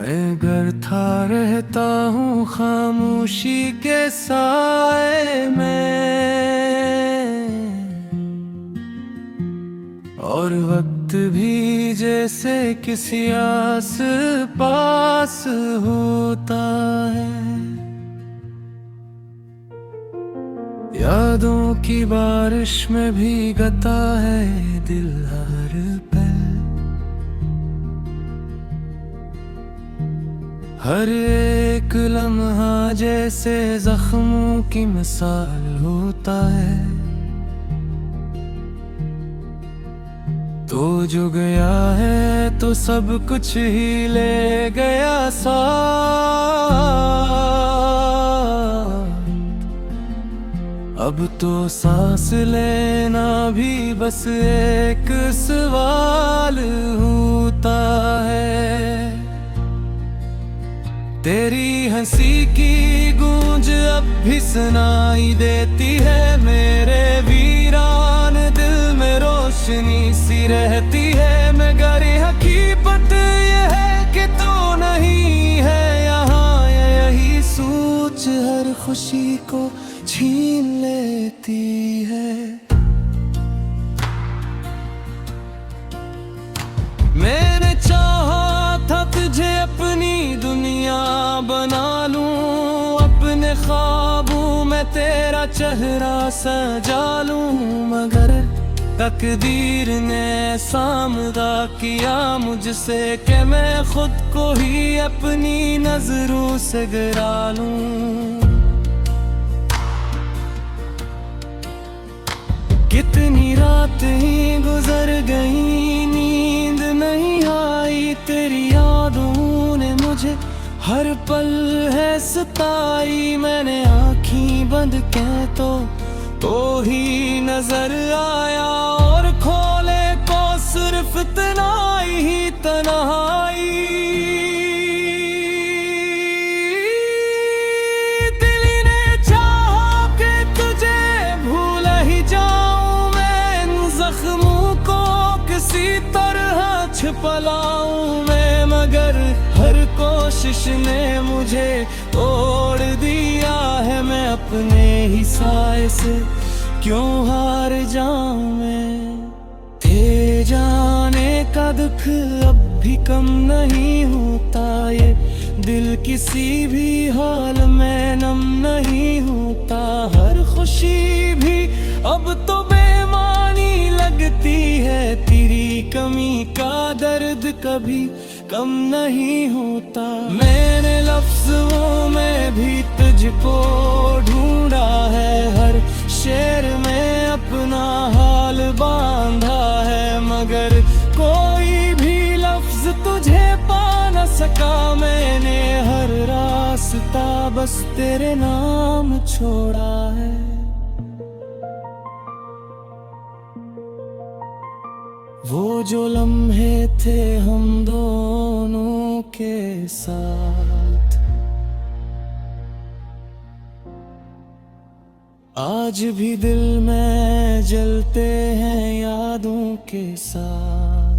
मैं करता रहता हूँ खामोशी के साए में, और वक्त भी जैसे किसी आस पास होता है। यादों की बारिश में भीगता है दिल हर पल, हर एक लम्हा जैसे जख्मों की मिसाल होता है। तो जो गया है तो सब कुछ ही ले गया साथ, अब तो सांस लेना भी बस एक सवाल होता है। तेरी हंसी की गूंज अब भी सुनाई देती है, मेरे वीरान दिल में रोशनी सी रहती है। मगर हकीकत ये है कि तू नहीं है यहाँ, यही सोच हर खुशी को छीन लेती है। मैंने चाहा था तुझे अपनी दुनिया बना लूं, अपने ख्वाबों में तेरा चेहरा सजा लूं, मगर तकदीर ने सामदा किया मुझसे कि मैं खुद को ही अपनी नजरों से गिरा लूं। कितनी रात ही गुजर गई, नींद नहीं आई, तेरी यादों ने मुझे हर पल है सताई। मैंने आँखें बंद की तो ही नजर आया, और खोले को सिर्फ तन्हाई ही तन्हाई। दिल ने चाहा कि तुझे भूल ही जाऊं, मैं इन जख्मों को किसी तरह छिपा लाऊं मैं, मगर हर कोशिश ने मुझे तोड़ दिया है। मैं अपने ही साए से क्यों हार जाऊं मैं, थे जाने का दुख अब भी कम नहीं होता, ये दिल किसी भी हाल में नम नहीं होता। हर खुशी भी अब तो बेमानी लगती है, तेरी कमी का दर्द कभी कम नहीं होता। मैंने लफ्ज़ों में भी तुझको ढूंढा है, हर शेर में अपना हाल बांधा है, मगर कोई भी लफ्ज़ तुझे पा न सका। मैंने हर रास्ता बस तेरे नाम छोड़ा है। वो जो लम्हे थे हम दोनों के साथ, आज भी दिल में जलते हैं यादों के साथ।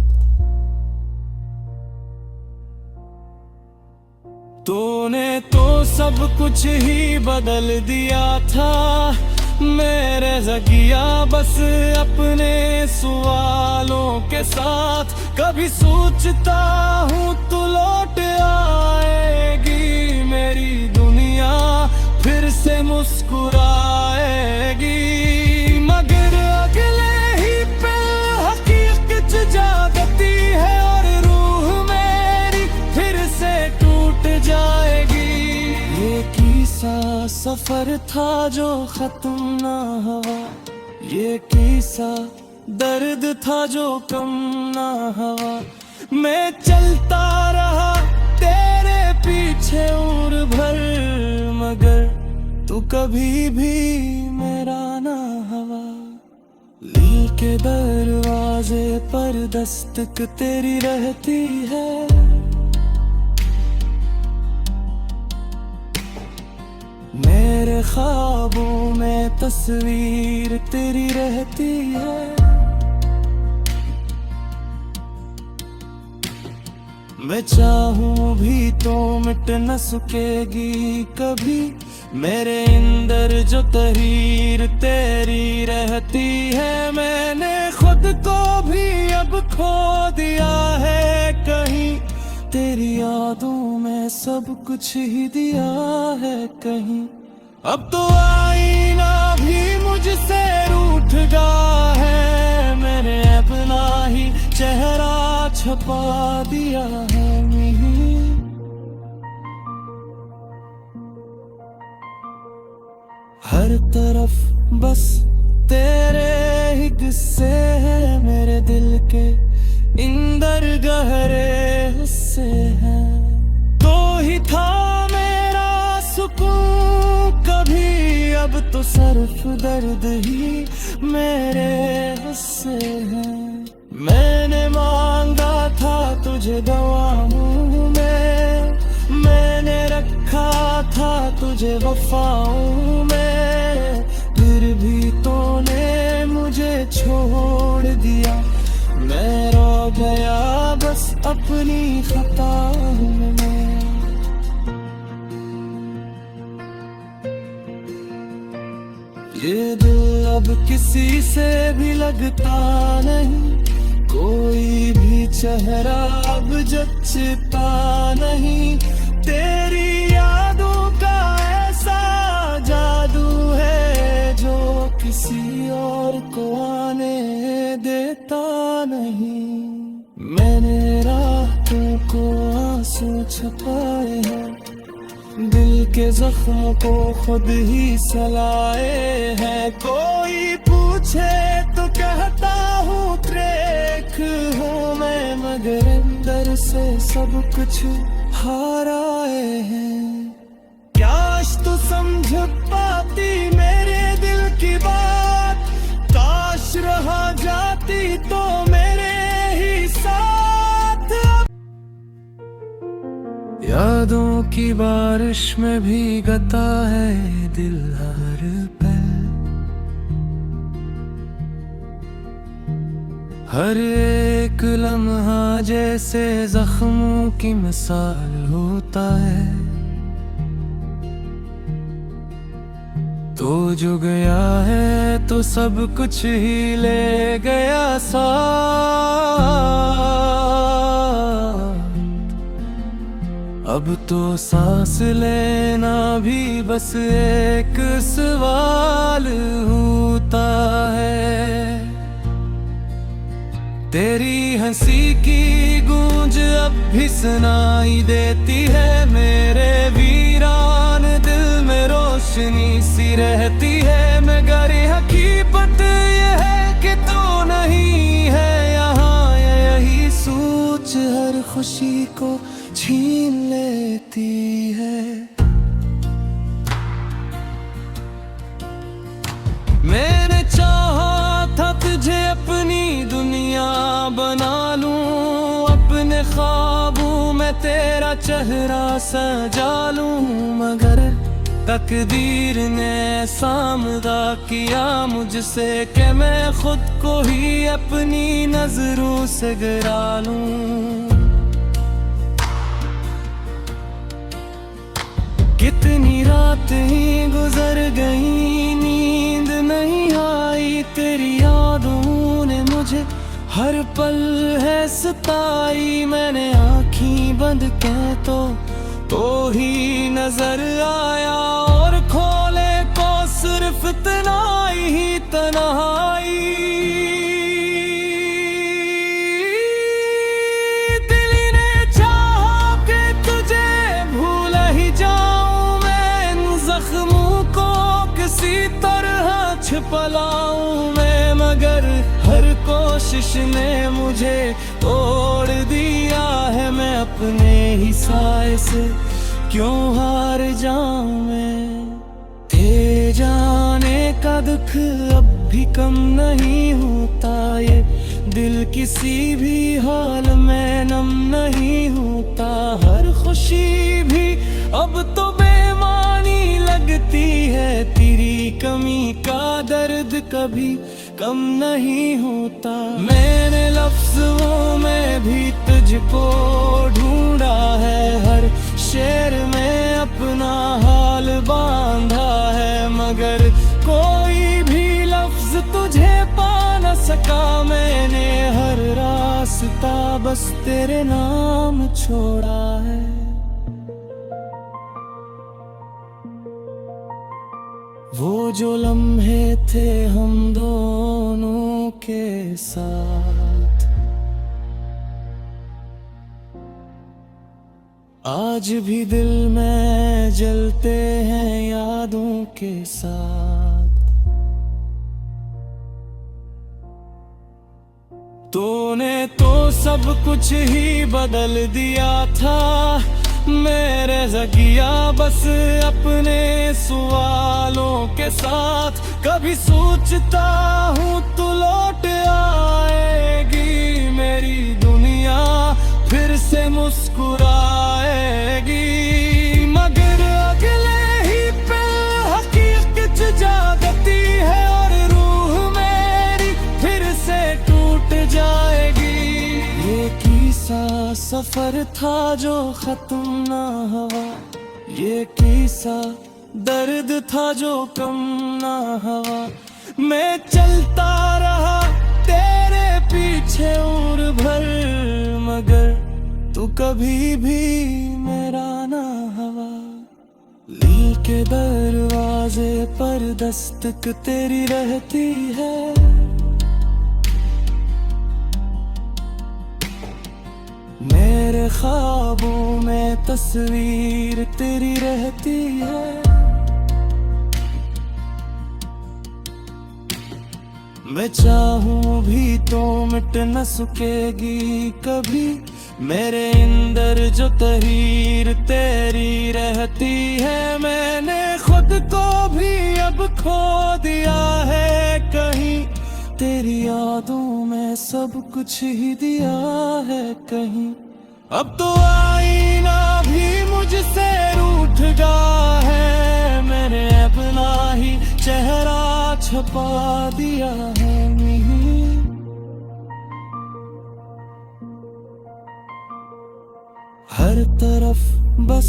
तूने तो सब कुछ ही बदल दिया था, मेरे जगिया बस अपने सवालों के साथ। कभी सोचता हूँ तू लौट आएगी, मेरी दुनिया फिर से मुस्कुराएगी, मगर अगले ही पल हकीकत जागती है, और रूह मेरी फिर से टूट जाएगी। ये किस्सा सफर था जो खत्म ना हुआ, ये किस्सा दर्द था जो कम ना हुआ। मैं चलता रहा तेरे पीछे उम्र भर, मगर तू कभी भी मेरा ना हुआ। दिल के दरवाजे पर दस्तक तेरी रहती है, मेरे ख्वाबों में तस्वीर तेरी रहती है। मैं चाहूं भी तो मिट न सकेगी कभी मेरे अंदर जो तहरीर तेरी रहती है। मैंने खुद को भी अब खो दिया है कहीं, तेरी यादों में सब कुछ ही दिया है कहीं। अब तो आईना भी मुझसे रूठ गया है, मैंने अपना ही चेहरा छपा दिया है मिही। हर तरफ बस तेरे ही किस्से हैं, मेरे दिल के अंदर गहरे हिस्से हैं। तो ही था मेरा सुकून कभी, अब तो सिर्फ दर्द ही मेरे हिस्से हैं। मैंने मांगा था तुझे दुआओं में, मैंने रखा था तुझे वफाओं में, फिर भी तूने मुझे छोड़ दिया। मैं रो गया बस अपनी खताओं में। ये दिल अब किसी से भी लगता नहीं, कोई भी चेहरा अब जचता नहीं। तेरी यादों का ऐसा जादू है जो किसी और को आने देता नहीं। मैंने रातों को आंसू छुपाए हैं, दिल के जख्म को खुद ही सलाए हैं। कोई पूछे तो कहता हूँ ट्रेक हूँ मैं, मगर अंदर से सब कुछ हाराए हैं। काश तू समझ पाती मेरे दिल की बात, काश रहा जाती तो मेरे ही साथ। यादों की बारिश में भीगता है दिल हर पल, हर एक लम्हा जैसे जख्मों की मिसाल होता है। तो जो गया है तो सब कुछ ही ले गया साथ। अब तो सांस लेना भी बस एक सवाल होता है। तेरी हंसी की गूंज अब भी सुनाई देती है, मेरे वीरान दिल में रोशनी सी रहती है। मगर हकीकत ये है कि तू नहीं है यहाँ, यही सोच हर खुशी को छीन लेती है। मैंने चाहा था तुझे अपनी दुनिया बना लूं, अपने ख्वाबों में तेरा चेहरा सजा लूं, मगर तकदीर ने सामदा किया मुझसे कि मैं खुद को ही अपनी नजरों से गिरा लूं। कितनी रातें ही गुजर गई, नींद नहीं आई, तेरी यादों ने मुझे हर पल है सताई। मैंने आँखें बंद की तो ही नजर आया, और खोले को सिर्फ तन्हाई ही तन्हाई। दिल ने चाहा कि तुझे भूल ही जाऊं मैं, इन जख्मों को किसी तरह छिपा लाऊं मैं, मगर हर कोशिश ने मुझे तोड़ दिया है। मैं अपने ही साए से क्यों हार जाऊं मैं। थे जाने का दुख अब भी कम नहीं होता, ये दिल किसी भी हाल में नम नहीं होता। हर खुशी भी अब तो बेमानी लगती है, तेरी कमी का दर्द कभी कम नहीं होता। मैंने लफ्ज़ों में भी तुझको ढूंढा बांधा है, मगर कोई भी लफ्ज तुझे पा न सका। मैंने हर रास्ता बस तेरे नाम छोड़ा है। वो जो लम्हे थे हम दोनों के साथ, आज भी दिल में जलते हैं यादों के साथ। तूने तो सब कुछ ही बदल दिया था, मेरे जगिया बस अपने सवालों के साथ। कभी सोचता हूँ तू लौट आएगी, मेरी दुनिया फिर से मुस्कुराएगी। मगर अगले ही पल हकीकत जागती है और रूह मेरी फिर से टूट जाएगी। ये किस्सा सफर था जो खत्म ना हुआ, ये किस्सा दर्द था जो कम ना हुआ। मैं चलता रहा तेरे पीछे उम्र भर, मगर तू कभी भी मेरा ना हुआ। दिल के दरवाजे पर दस्तक तेरी रहती है, मेरे ख्वाबों में तस्वीर तेरी रहती है। मैं चाहूं भी तो मिट न सकेगी कभी, मेरे अंदर जो तहरीर तेरी रहती है। मैंने खुद को भी अब खो दिया है कहीं, तेरी यादों में सब कुछ ही दिया है कहीं। अब तो आईना भी मुझसे रूठ गया है, मैंने अपना ही चेहरा छुपा दिया है। हर तरफ बस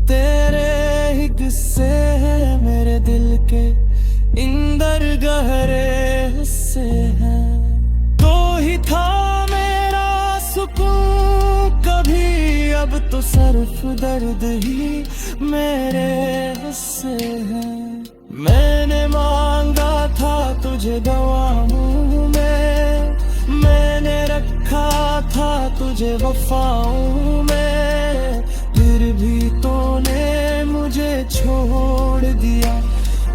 तेरे ही किस्से हैं, मेरे दिल के इंदर गहरे हिस्से हैं। तो ही था मेरा सुकून कभी, अब तो सिर्फ दर्द ही मेरे हिस्से हैं। मैंने मांगा था तुझे दुआओं में, मैंने रखा था तुझे वफाओं में, फिर भी तूने मुझे छोड़ दिया।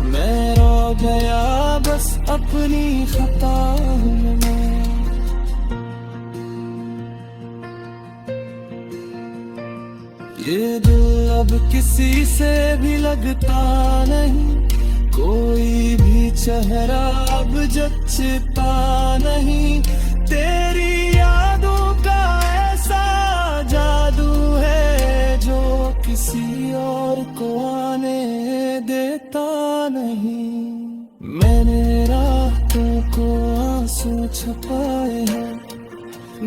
मैं रो गया बस अपनी खताओं में। ये दिल अब किसी से भी लगता नहीं, कोई भी चेहरा अब जचता नहीं। तेरी यादों का ऐसा जादू है जो किसी और को आने देता नहीं। मैंने रातों को आंसू छुपाए हैं,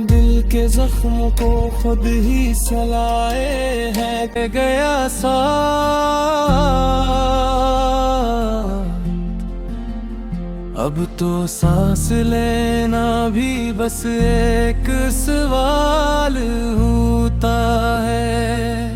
दिल के जख्म को खुद ही सलाए हैं। गया सा अब तो सांस लेना भी बस एक सवाल होता है।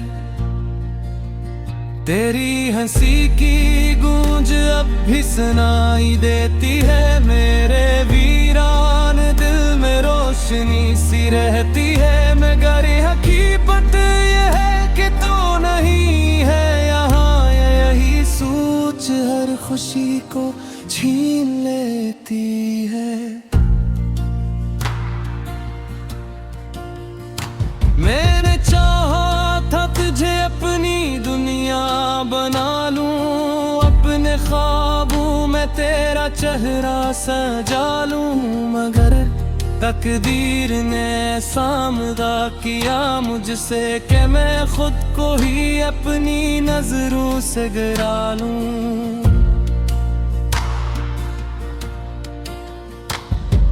तेरी हंसी की गूंज अब भी सुनाई देती है, मेरे वीरान दिल में रोशनी सी रहती है। मगर हकीकत ये है कि तू नहीं है यहाँ, यही सोच हर खुशी को छीन लेती है। मैंने चाहा था तुझे अपनी दुनिया बना लूं, अपने ख्वाबों में तेरा चेहरा सजा लूं। मगर तकदीर ने सामदा किया मुझसे कि मैं खुद को ही अपनी नजरों से गिरा लूं।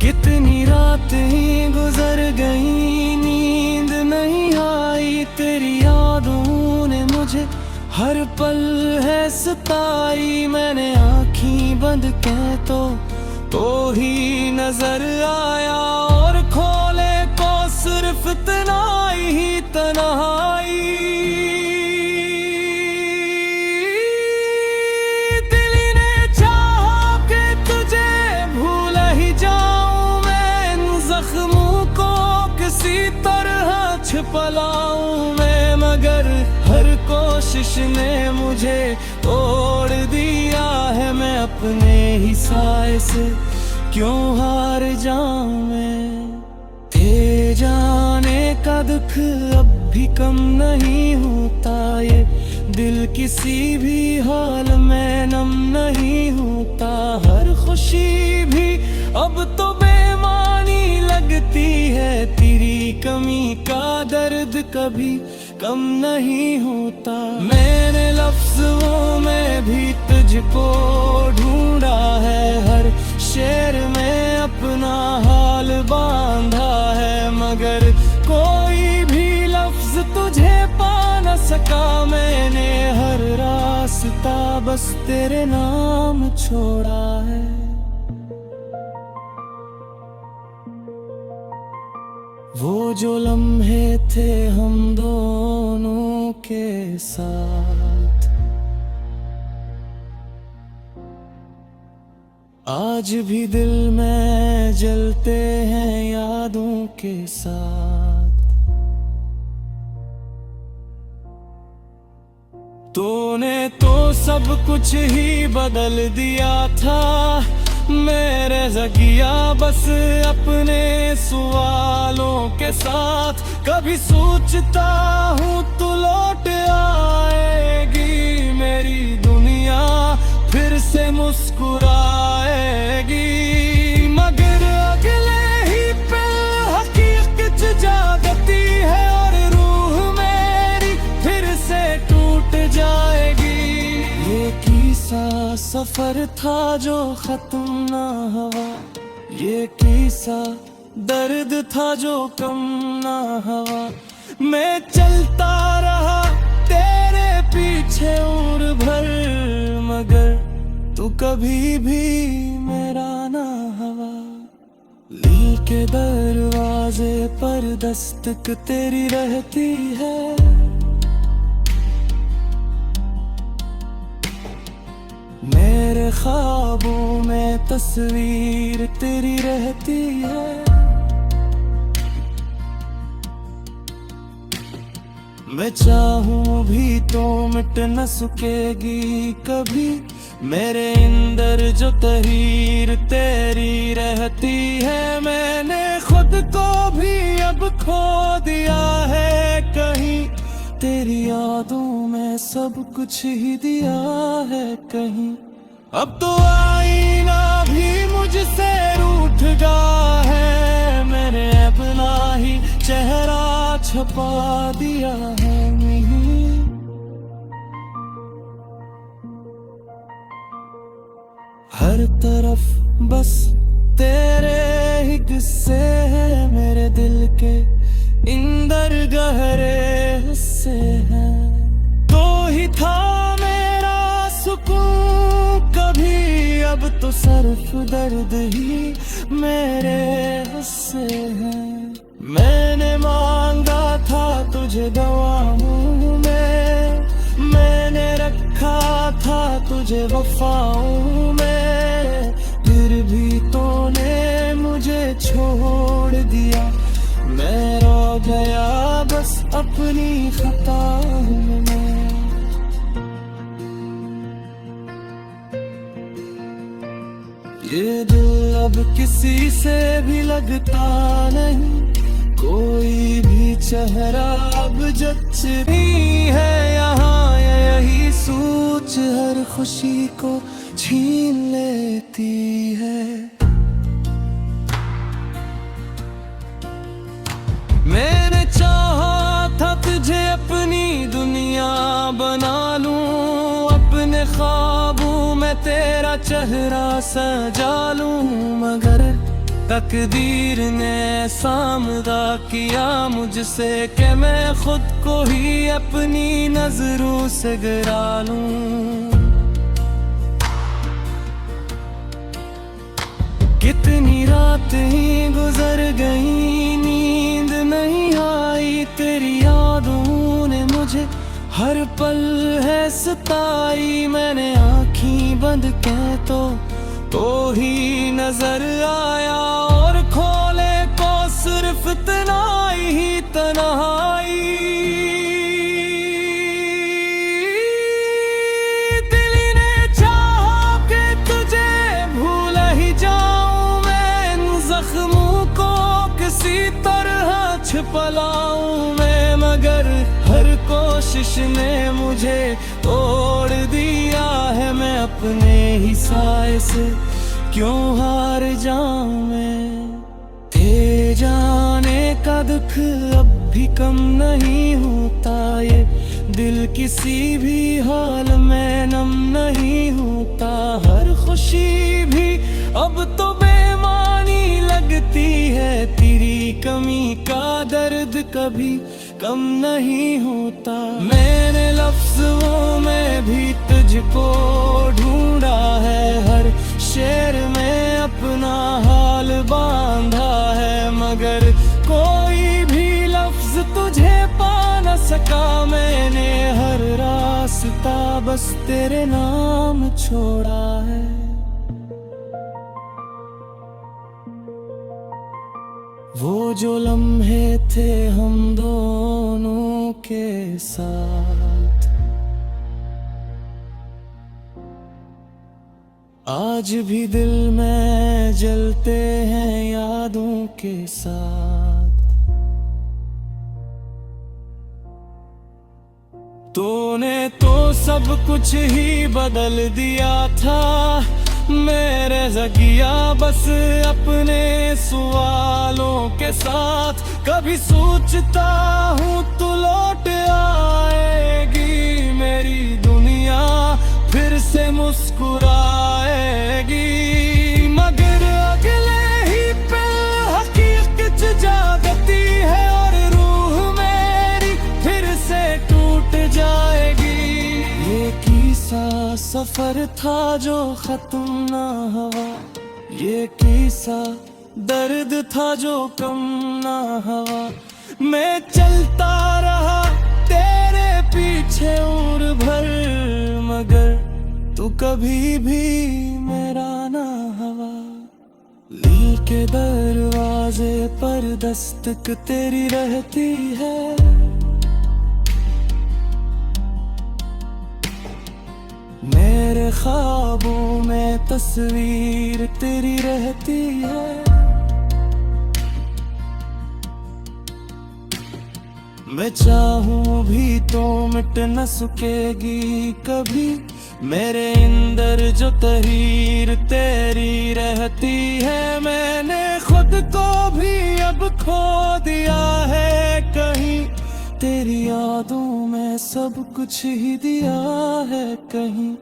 कितनी रातें ही गुजर गई, नींद नहीं आई, तेरी यादों ने मुझे हर पल है सताई, मैंने आँखी बंद के तो ही नजर आया, और खोले को सिर्फ तन्हाई ही तन्हाई। दिल ने चाहा कि तुझे भूल ही जाऊं मैं, इन जख्मों को किसी तरह छिपा लाऊं मैं, मगर हर कोशिश ने मुझे तोड़ दिया है। मैं अपने ही साए से क्यों हार जाऊं मैं। थे जाने का दुख अब भी कम नहीं होता, ये दिल किसी भी हाल में नम नहीं होता। हर खुशी भी अब तो बेमानी लगती है, तेरी कमी का दर्द कभी कम नहीं होता। मैंने लफ्ज़ों में भी तुझको ढूंढा है, हर शेर में अपना हाल बांधा है, मगर कोई भी लफ्ज़ तुझे पा न सका। मैंने हर रास्ता बस तेरे नाम छोड़ा है। वो जो लम्हे थे हम दोनों के साथ, आज भी दिल में जलते हैं यादों के साथ। तूने तो सब कुछ ही बदल दिया था, मेरे जगिया बस अपने सवालों के साथ। कभी सोचता हूँ तू लौट आएगी, मेरी दुनिया फिर से मुस्कुराएगी, मगर अगले ही पल हकीकत जागती है, और रूह मेरी फिर से टूट जाएगी। ये किस्सा सफर था जो खत्म ना हुआ, ये किस्सा दर्द था जो कम ना हुआ। मैं चलता रहा तेरे पीछे उम्र भर, मगर तू कभी भी मेरा ना हुआ। दिल के दरवाजे पर दस्तक तेरी रहती है, मेरे ख्वाबों में तस्वीर तेरी रहती है। मैं चाहूं भी तो मिट न सकेगी कभी, मेरे अंदर जो तहरीर तेरी रहती है। मैंने खुद को भी अब खो दिया है कहीं, तेरी यादों में सब कुछ ही दिया है कहीं। अब तो आईना भी मुझसे रूठ गया है, मैंने अपना ही चेहरा छुपा दिया है। हर तरफ बस तेरे ही किस्से हैं, मेरे दिल के इंदर गहरे हिस्से हैं। तो ही था मेरा सुकून कभी, अब तो सिर्फ दर्द ही मेरे हिस्से हैं। मैंने मांगा था तुझे दुआओं में, मैंने रखा था तुझे वफाओं में, फिर भी तूने मुझे छोड़ दिया। मैं रो गया बस अपनी खताओं में। ये दिल अब किसी से भी लगता नहीं, कोई भी चेहरा अब जचती है यहाँ। यही सोच हर खुशी को छीन लेती है। मैंने चाहा था तुझे अपनी दुनिया बना लूं, अपने ख्वाबों में तेरा चेहरा सजा लूं, मगर तकदीर ने सामदा किया मुझसे कि मैं खुद को ही अपनी नजरों से गिरा लूं। कितनी रात ही गुजर गई, नींद नहीं आई, तेरी यादों ने मुझे हर पल है सताई। मैंने आँखी बंद की तो ही नजर आया, और खोले को सिर्फ तन्हाई ही तन्हाई। दिल ने चाहा कि तुझे भूल ही जाऊं मैं, इन जख्मों को किसी तरह छिपा लाऊं मैं, मगर हर कोशिश ने मुझे तोड़ दिया है। मैं अपने ही साए से क्यों हार जाऊं मैं। थे जाने का दुख अब भी कम नहीं होता, ये दिल किसी भी हाल में नम नहीं होता। हर खुशी भी अब तो बेमानी लगती है, तेरी कमी का दर्द कभी कम नहीं होता। मैंने लफ्ज़ों में भी तुझको ढूंढा है, हर शेर में अपना हाल बांधा है, मगर कोई भी लफ्ज़ तुझे पा न सका। मैंने हर रास्ता बस तेरे नाम छोड़ा है। वो जो लम्हे थे हम दोनों के साथ, आज भी दिल में जलते हैं यादों के साथ। तूने तो सब कुछ ही बदल दिया था, मेरे जगिया बस अपने सवालों के साथ। कभी सोचता हूँ तू लौट आएगी, मेरी दुनिया फिर से मुस्कुराएगी, मगर अगले ही पल हकीकत जागती है और रूह मेरी फिर से टूट जाएगी। ये किस्सा सफर था जो खत्म ना हुआ, ये किस्सा दर्द था जो कम ना हुआ। मैं चलता रहा तेरे पीछे उम्र भर, मगर तू कभी भी मेरा ना हुआ। दिल के दरवाजे पर दस्तक तेरी रहती है, मेरे ख्वाबों में तस्वीर तेरी रहती है। मैं चाहूं भी तो मिट न सकेगी कभी, मेरे अंदर जो तहरीर तेरी रहती है। मैंने खुद को भी अब खो दिया है कहीं, तेरी यादों में सब कुछ ही दिया है कहीं।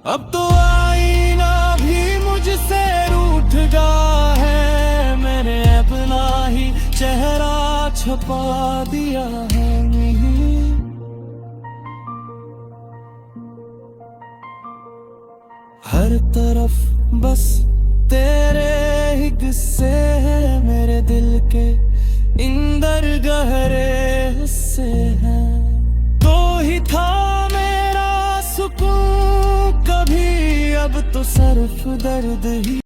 अब तो आईना भी मुझसे रूठ गया है, मैंने अपना ही चेहरा छुपा दिया है। हर तरफ बस तेरे ही किस्से हैं, मेरे दिल के इंदर गहरे हिस्से हैं। तो ही था मेरा सुकून कभी, अब तो सिर्फ दर्द ही।